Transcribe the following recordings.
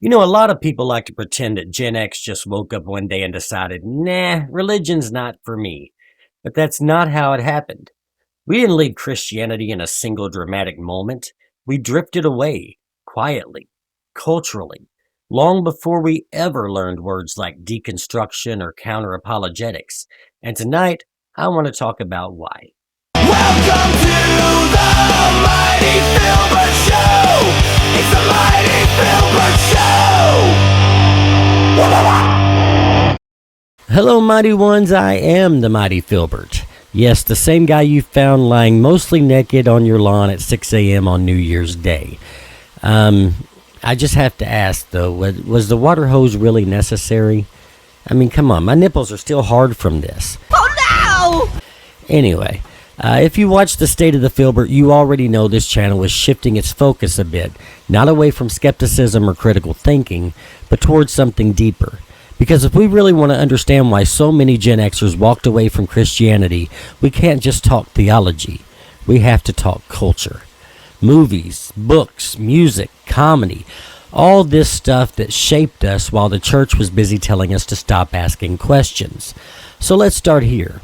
A lot of people like to pretend that Gen X just woke up one day and decided, nah, religion's not for me. But that's not how it happened. We didn't leave Christianity in a single dramatic moment. We drifted away, quietly, culturally, long before we ever learned words like deconstruction or counter-apologetics. And tonight, I want to talk about why. Welcome to the Mighty Philbert Show! It's the Mighty Philbert Show! Hello, Mighty Ones. I am the Mighty Philbert. Yes, the same guy you found lying mostly naked on your lawn at 6 a.m. on New Year's Day. I just have to ask, though, was the water hose really necessary? I mean, come on, my nipples are still hard from this. Oh no! Anyway, if you watched the State of the Philbert, you already know this channel is shifting its focus a bit, not away from skepticism or critical thinking, but towards something deeper. Because if we really want to understand why so many Gen Xers walked away from Christianity, we can't just talk theology. We have to talk culture. Movies, books, music, comedy, all this stuff that shaped us while the church was busy telling us to stop asking questions. So let's start here.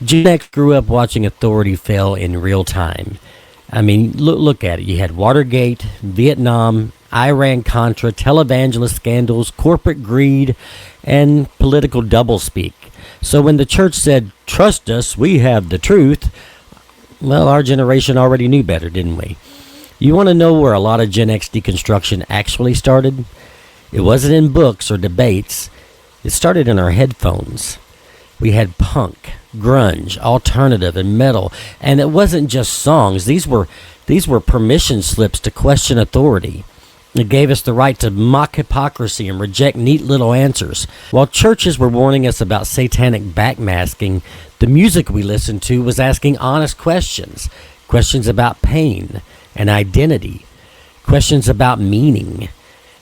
Gen X grew up watching authority fail in real time. I mean, look at it. You had Watergate, Vietnam, Iran-Contra, televangelist scandals, corporate greed, and political doublespeak. So when the church said, "Trust us, we have the truth," well, our generation already knew better, didn't we? You want to know where a lot of Gen X deconstruction actually started? It wasn't in books or debates. It started in our headphones. We had punk, grunge, alternative, and metal, and it wasn't just songs. These were permission slips to question authority. It gave us the right to mock hypocrisy and reject neat little answers. While churches were warning us about satanic backmasking, the music we listened to was asking honest questions. Questions about pain and identity. Questions about meaning.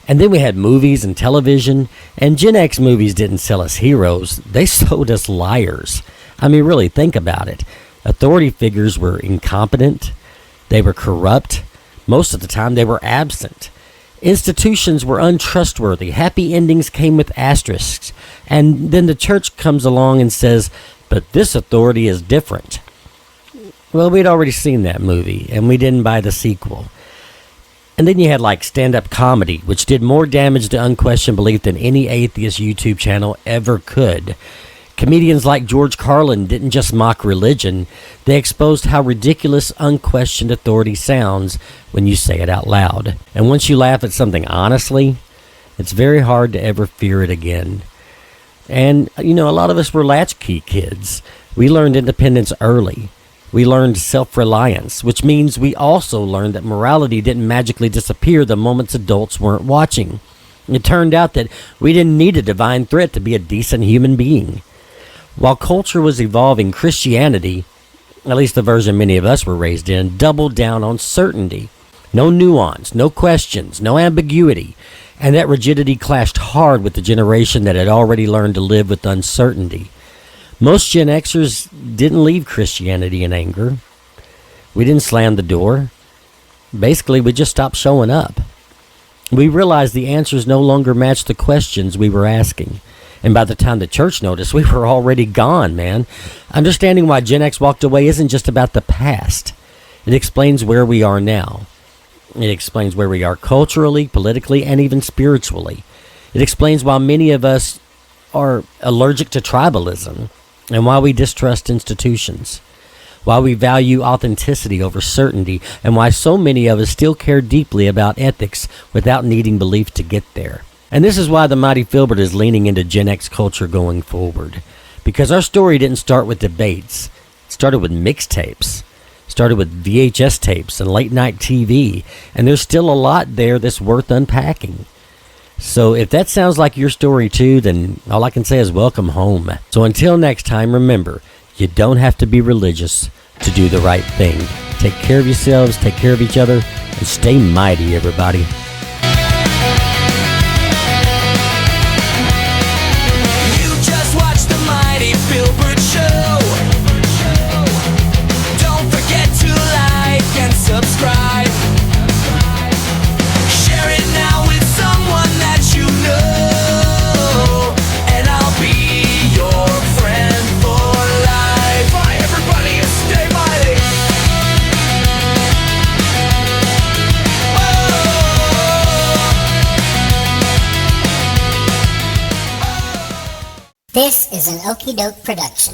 And then we had movies and television, and Gen X movies didn't sell us heroes. They sold us liars. I mean, really, think about it. Authority figures were incompetent. They were corrupt. Most of the time, they were absent. Institutions were untrustworthy. Happy endings came with asterisks. And then the church comes along and says, but this authority is different. Well, we'd already seen that movie, and we didn't buy the sequel. And then you had like stand-up comedy, which did more damage to unquestioned belief than any atheist YouTube channel ever could. Comedians like George Carlin didn't just mock religion, they exposed how ridiculous unquestioned authority sounds when you say it out loud. And once you laugh at something honestly, it's very hard to ever fear it again. And, a lot of us were latchkey kids. We learned independence early. We learned self-reliance, which means we also learned that morality didn't magically disappear the moments adults weren't watching. It turned out that we didn't need a divine threat to be a decent human being. While culture was evolving, Christianity, at least the version many of us were raised in, doubled down on certainty. No nuance, no questions, no ambiguity. And that rigidity clashed hard with the generation that had already learned to live with uncertainty. Most Gen Xers didn't leave Christianity in anger. We didn't slam the door. Basically, we just stopped showing up. We realized the answers no longer matched the questions we were asking. And by the time the church noticed, we were already gone, man. Understanding why Gen X walked away isn't just about the past. It explains where we are now. It explains where we are culturally, politically, and even spiritually. It explains why many of us are allergic to tribalism and why we distrust institutions. Why we value authenticity over certainty, and why so many of us still care deeply about ethics without needing belief to get there. And this is why the Mighty Philbert is leaning into Gen X culture going forward. Because our story didn't start with debates. It started with mixtapes. It started with VHS tapes and late night TV. And there's still a lot there that's worth unpacking. So if that sounds like your story too, then all I can say is welcome home. So until next time, remember, you don't have to be religious to do the right thing. Take care of yourselves, take care of each other, and stay mighty, everybody. Subscribe. Share it now with someone that This is an Okie Doke production.